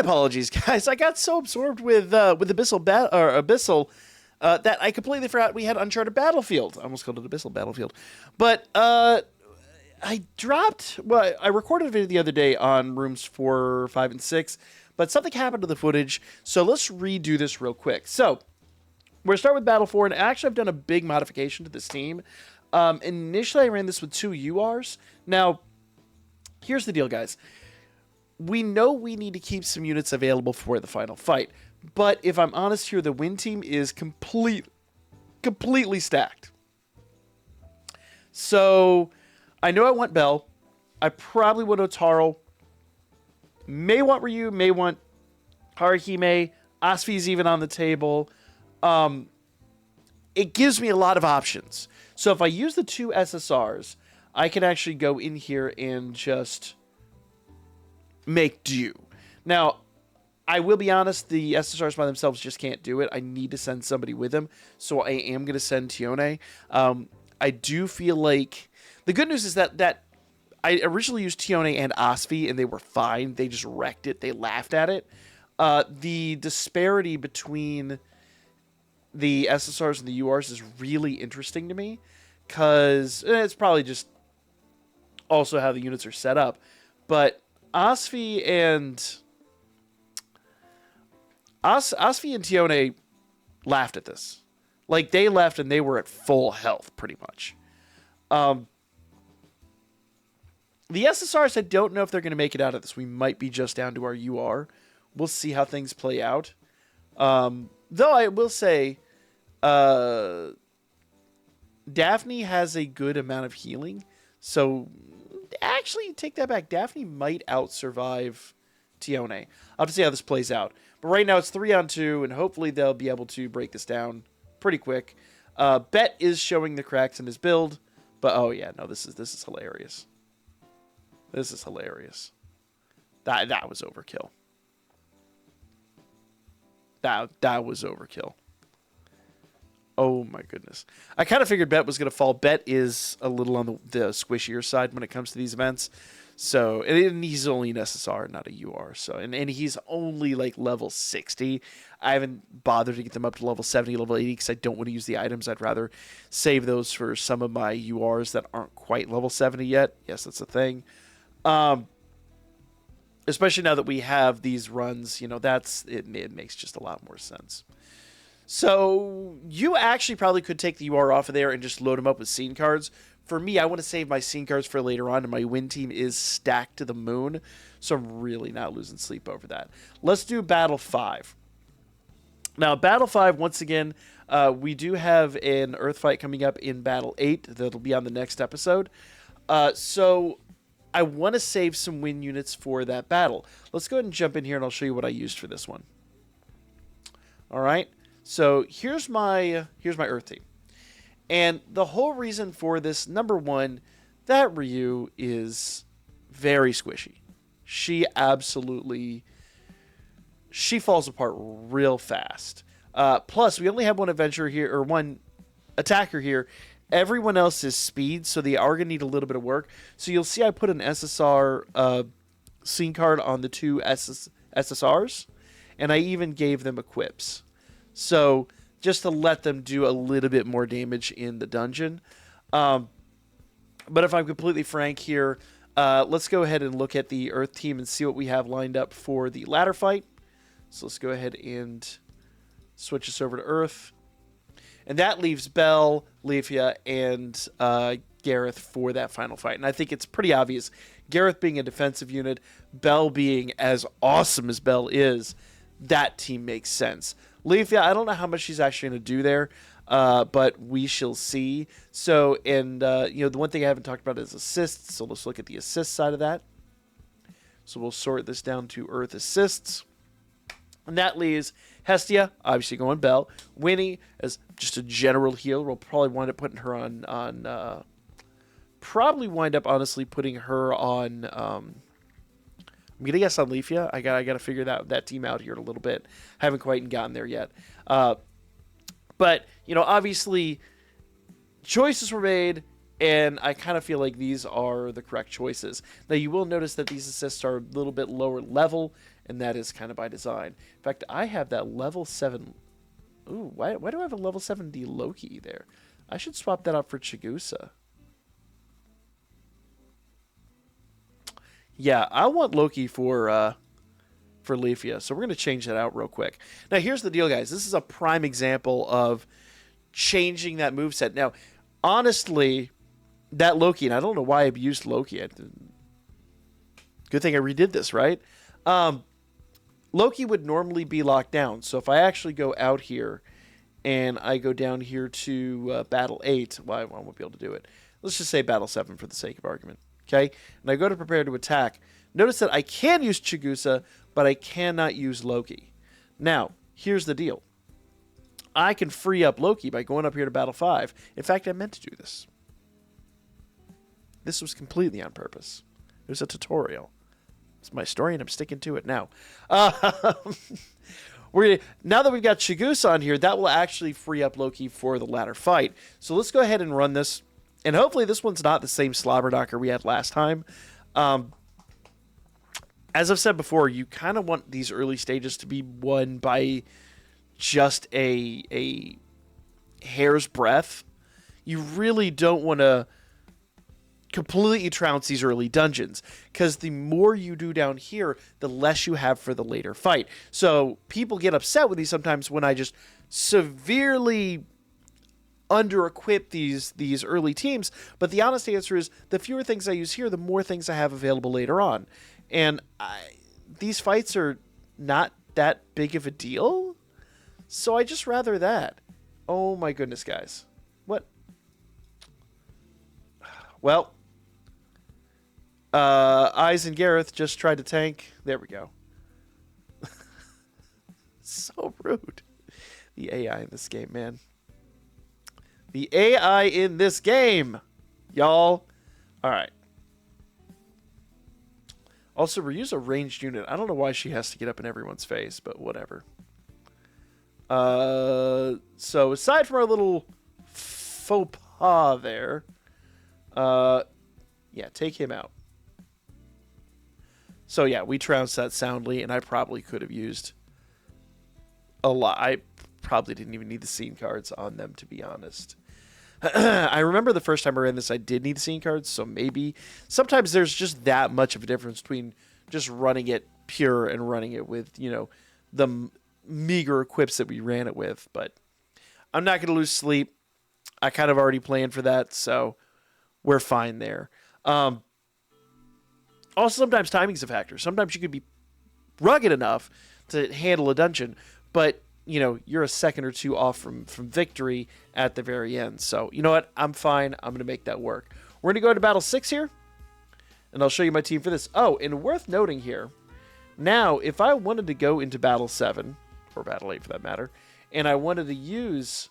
apologies, guys. I got so absorbed with Abyssal that I completely forgot we had Uncharted Battlefield. I almost called it Abyssal Battlefield. But I dropped... Well, I recorded a video the other day on rooms 4, 5, and 6, but something happened to the footage, so let's redo this real quick. So, we're going to start with Battle 4, and actually I've done a big modification to this team. Initially, I ran this with 2 URs. Now, here's the deal, guys. We know we need to keep some units available for the final fight, but if I'm honest here, the win team is completely stacked. So, I know I want Bell. I probably want Otaro. May want Ryu, may want Haruhime. Asfi's even on the table. It gives me a lot of options. So if I use the 2 SSRs, I can actually go in here and just make do. Now, I will be honest, the SSRs by themselves just can't do it. I need to send somebody with them, so I am going to send Tione. I do feel like... The good news is that I originally used Tione and Asfi, and they were fine. They just wrecked it. They laughed at it. The disparity between the SSRs and the URs is really interesting to me, because it's probably just also how the units are set up. But Asfi and Tione laughed at this. Like, they left and they were at full health, pretty much. The SSRs, I don't know if they're going to make it out of this. We might be just down to our UR. We'll see how things play out. Though I will say, Daphne has a good amount of healing. So, actually, take that back. Daphne might out-survive Tione. I'll have to see how this plays out. But right now, it's 3-on-2, and hopefully they'll be able to break this down pretty quick. Bet is showing the cracks in his build. But, oh yeah, no, this is hilarious. This is hilarious. That was overkill. That was overkill. Oh my goodness. I kind of figured Bet was going to fall. Bet is a little on the squishier side when it comes to these events. So, and he's only an SSR, not a UR. So, and he's only like level 60. I haven't bothered to get them up to level 70, level 80 because I don't want to use the items. I'd rather save those for some of my URs that aren't quite level 70 yet. Yes, that's a thing. Especially now that we have these runs, you know, it makes just a lot more sense. So you actually probably could take the UR off of there and just load them up with scene cards. For me, I want to save my scene cards for later on, and my win team is stacked to the moon, so I'm really not losing sleep over that. Let's do Battle 5. Now, Battle 5, once again, we do have an Earth fight coming up in Battle 8 that'll be on the next episode. So I want to save some win units for that battle. Let's go ahead and jump in here, and I'll show you what I used for this one. All right. So here's my Earth team. And the whole reason for this, number one, that Ryu is very squishy. She falls apart real fast. Plus, we only have one adventurer here, or one attacker here. Everyone else is speed, so they are going to need a little bit of work. So you'll see I put an SSR scene card on the 2 SSRs, and I even gave them equips. So just to let them do a little bit more damage in the dungeon. But if I'm completely frank here, let's go ahead and look at the Earth team and see what we have lined up for the ladder fight. So let's go ahead and switch this over to Earth. And that leaves Belle, Leafia, and Gareth for that final fight. And I think it's pretty obvious. Gareth being a defensive unit, Belle being as awesome as Belle is, that team makes sense. Leafia, I don't know how much she's actually going to do there, but we shall see. So, and, the one thing I haven't talked about is assists. So let's look at the assist side of that. So we'll sort this down to Earth assists. And that leaves Hestia, obviously going Belle. Winnie as just a general healer. We'll probably wind up putting her on honestly putting her on, I'm going to guess on Leafia. I got to figure that team out here in a little bit. Haven't quite gotten there yet. But, obviously, choices were made, and I kind of feel like these are the correct choices. Now, you will notice that these assists are a little bit lower level, and that is kind of by design. In fact, I have that level 7... Ooh, why do I have a level 7D Loki there? I should swap that out for Chigusa. Yeah, I want Loki for Leafia, so we're going to change that out real quick. Now, here's the deal, guys. This is a prime example of changing that moveset. Now, honestly, that Loki, and I don't know why I used Loki. Good thing I redid this, right? Loki would normally be locked down, so if I actually go out here and I go down here to Battle 8, well, I won't be able to do it. Let's just say Battle 7 for the sake of argument. Okay? And I go to prepare to attack. Notice that I can use Chigusa, but I cannot use Loki. Now, here's the deal. I can free up Loki by going up here to Battle 5. In fact, I meant to do this. This was completely on purpose. It was a tutorial. It's my story, and I'm sticking to it now. Now that we've got Chigusa on here, that will actually free up Loki for the latter fight. So let's go ahead and run this. And hopefully this one's not the same slobberknocker we had last time. As I've said before, you kind of want these early stages to be won by just a hair's breadth. You really don't want to completely trounce these early dungeons, because the more you do down here, the less you have for the later fight. So people get upset with me sometimes when I just severely under-equip these early teams, but the honest answer is the fewer things I use here, the more things I have available later on. And these fights are not that big of a deal, so I just rather that. Oh my goodness, guys. What? Well, Eyes and Gareth just tried to tank. There we go. So rude. The AI in this game, man. The AI in this game, y'all. All right. Also, Ryu's a ranged unit. I don't know why she has to get up in everyone's face, but whatever. So aside from our little faux pas there, yeah, take him out. So yeah, we trounced that soundly, and I probably could have used a lot. I probably didn't even need the scene cards on them, to be honest. I remember the first time I ran this, I did need the scene cards, so maybe sometimes there's just that much of a difference between just running it pure and running it with, you know, the meager equips that we ran it with. But I'm not going to lose sleep. I kind of already planned for that, so we're fine there. Also, sometimes timing's a factor. Sometimes you could be rugged enough to handle a dungeon, but you know, you're a second or two off from victory at the very end. So, you know what? I'm fine. I'm going to make that work. We're going to go to Battle 6 here, and I'll show you my team for this. Oh, and worth noting here, now, if I wanted to go into Battle 7, or Battle 8 for that matter, and I wanted to use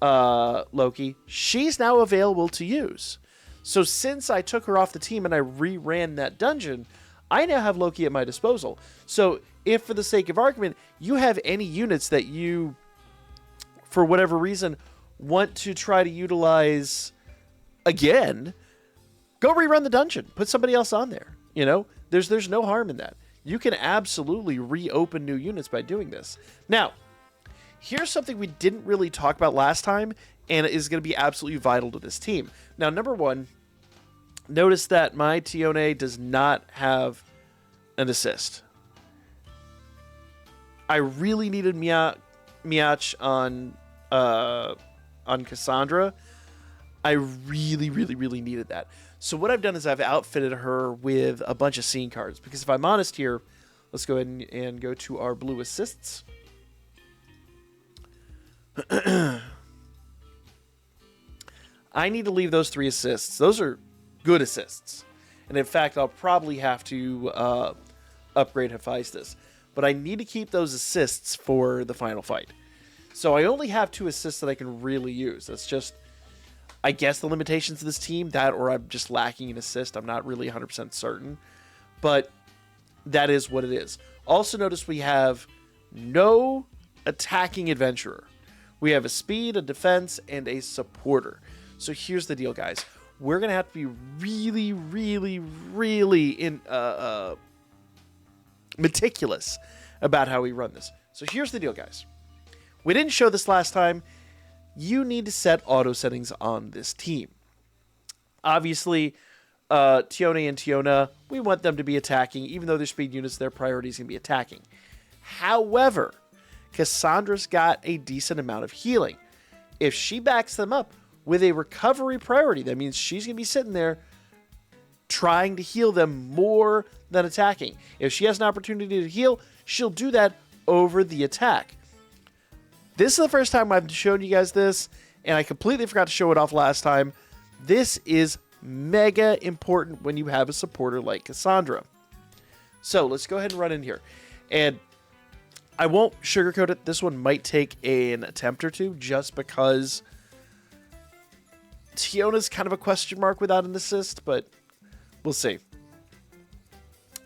Loki, she's now available to use. So since I took her off the team and I re-ran that dungeon, I now have Loki at my disposal. So if, for the sake of argument, you have any units that you, for whatever reason, want to try to utilize again, go rerun the dungeon. Put somebody else on there. You know, there's no harm in that. You can absolutely reopen new units by doing this. Now, here's something we didn't really talk about last time, and it is going to be absolutely vital to this team. Now, number one, notice that my Tione does not have an assist. I really needed Miach on Cassandra. I really, really, really needed that. So what I've done is I've outfitted her with a bunch of scene cards. Because if I'm honest here, let's go ahead and go to our blue assists. I need to leave those 3 assists. Those are good assists. And in fact, I'll probably have to upgrade Hephaestus. But I need to keep those assists for the final fight. So I only have 2 assists that I can really use. That's just, I guess, the limitations of this team. That, or I'm just lacking an assist. I'm not really 100% certain. But that is what it is. Also notice we have no attacking adventurer. We have a speed, a defense, and a supporter. So here's the deal, guys. We're going to have to be really, really, really meticulous about how we run this. So here's the deal, guys. We didn't show this last time. You need to set auto settings on this team. Obviously, Tione and Tiona, we want them to be attacking. Even though they're speed units, their priority is going to be attacking. However, Cassandra's got a decent amount of healing. If she backs them up with a recovery priority, that means she's going to be sitting there trying to heal them more than attacking. If she has an opportunity to heal, she'll do that over the attack. This is the first time I've shown you guys this, and I completely forgot to show it off last time. This is mega important when you have a supporter like Cassandra. So let's go ahead and run in here. And I won't sugarcoat it. This one might take an attempt or two just because Tiona's kind of a question mark without an assist, but we'll see.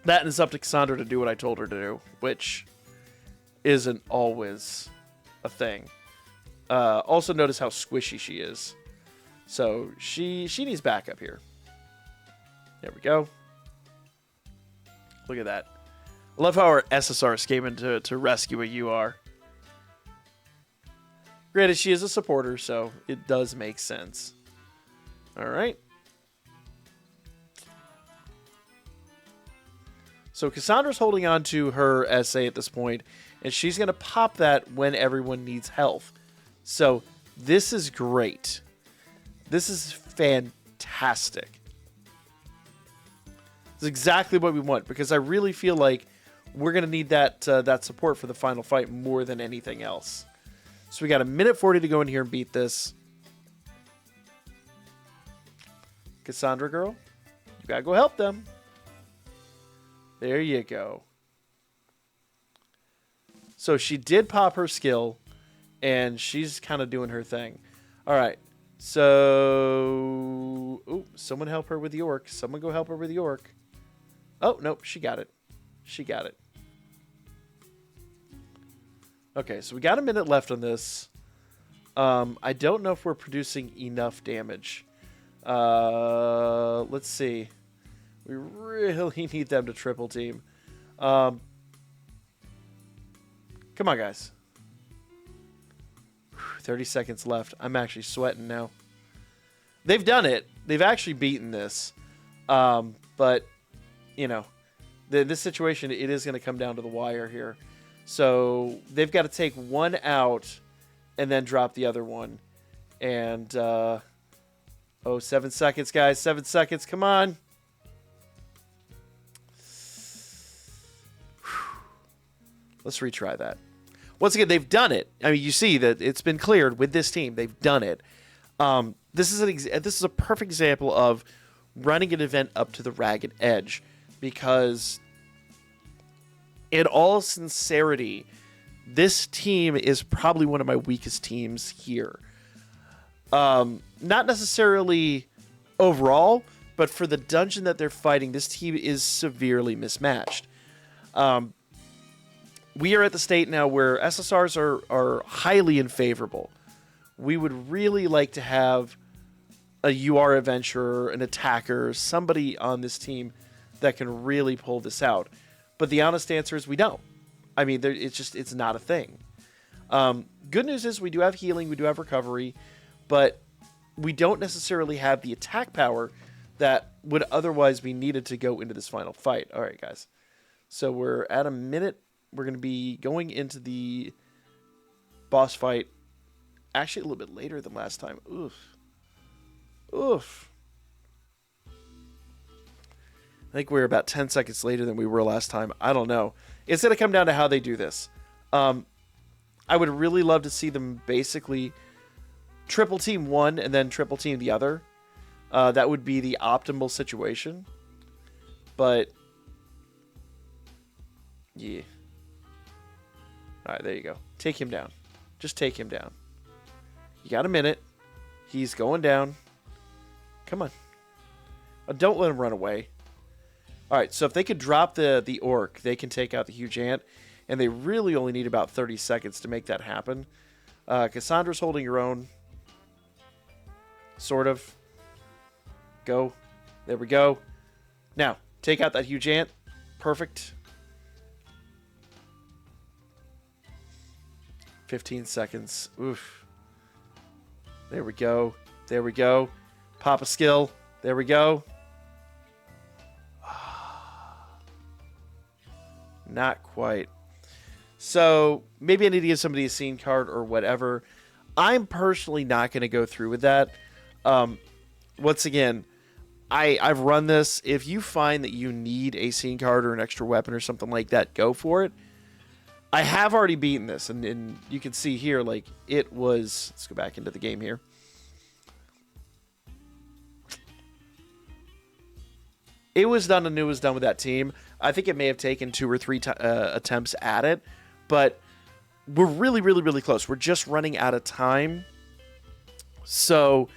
That is up to Cassandra to do what I told her to do, which isn't always a thing. Also notice how squishy she is. So she needs backup here. There we go. Look at that. I love how our SSRs came in to rescue a UR. Granted, she is a supporter, so it does make sense. Alright. So Cassandra's holding on to her SA at this point, and she's going to pop that when everyone needs health. So this is great. This is fantastic. This is exactly what we want, because I really feel like we're going to need that that support for the final fight more than anything else. So we got a minute 40 to go in here and beat this. Cassandra girl, you got to go help them. There you go. So she did pop her skill, and she's kind of doing her thing. All right. So, ooh, someone help her with the orc. Someone go help her with the orc. Oh, nope, she got it. She got it. Okay, so we got a minute left on this. I don't know if we're producing enough damage. Let's see. We really need them to triple team. Come on, guys. 30 seconds left. I'm actually sweating now. They've done it. They've actually beaten this. But, you know, this situation, it is going to come down to the wire here. So they've got to take one out and then drop the other one. And, 7 seconds, guys. 7 seconds. Come on. Let's retry that. Once again, they've done it. I mean, you see that it's been cleared with this team. They've done it. This is a perfect example of running an event up to the ragged edge, because in all sincerity, this team is probably one of my weakest teams here. Not necessarily overall, but for the dungeon that they're fighting, this team is severely mismatched. We are at the state now where SSRs are highly unfavorable. We would really like to have a UR adventurer, an attacker, somebody on this team that can really pull this out. But the honest answer is we don't. I mean, it's not a thing. Good news is we do have healing, we do have recovery, but we don't necessarily have the attack power that would otherwise be needed to go into this final fight. All right, guys. So we're at a minute. We're going to be going into the boss fight actually a little bit later than last time. Oof. Oof. I think we're about 10 seconds later than we were last time. I don't know. It's going to come down to how they do this. I would really love to see them basically triple team one and then triple team the other. That would be the optimal situation. But, yeah. All right, there you go. Take him down. Just take him down. You got a minute. He's going down. Come on. Don't let him run away. All right, so if they could drop the orc, they can take out the huge ant, and they really only need about 30 seconds to make that happen. Cassandra's holding her own. Sort of. Go. There we go. Now, take out that huge ant. Perfect. 15 seconds. Oof. There we go. There we go. Pop a skill. There we go. Not quite. So maybe I need to give somebody a scene card or whatever. I'm personally not going to go through with that. Once again, I've run this. If you find that you need a scene card or an extra weapon or something like that, go for it. I have already beaten this, and you can see here, like, it was... Let's go back into the game here. It was done, and it was done with that team. I think it may have taken 2 or 3 attempts at it, but we're really, really, really close. We're just running out of time. So,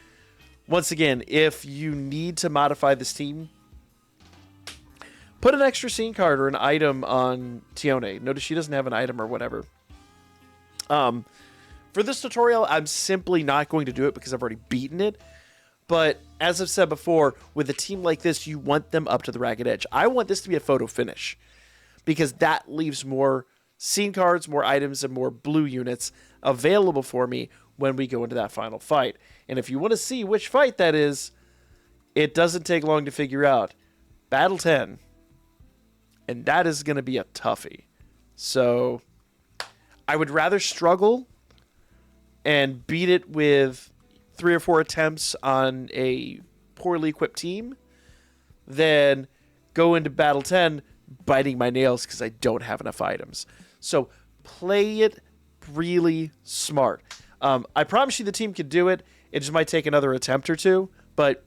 once again, if you need to modify this team, put an extra scene card or an item on Tione. Notice she doesn't have an item or whatever. For this tutorial, I'm simply not going to do it because I've already beaten it. But as I've said before, with a team like this, you want them up to the ragged edge. I want this to be a photo finish because that leaves more scene cards, more items, and more blue units available for me when we go into that final fight. And if you want to see which fight that is, it doesn't take long to figure out. Battle 10. And that is going to be a toughie. So I would rather struggle and beat it with 3 or 4 attempts on a poorly equipped team than go into Battle 10 biting my nails because I don't have enough items. So play it really smart. I promise you the team can do it. It just might take another attempt or two. But,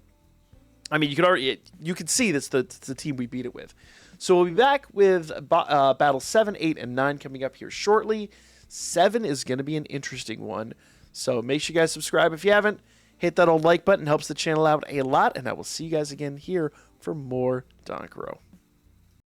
I mean, you can see that's the team we beat it with. So we'll be back with Battle 7, 8, and 9 coming up here shortly. 7 is going to be an interesting one. So make sure you guys subscribe if you haven't. Hit that old like button. Helps the channel out a lot. And I will see you guys again here for more danchro.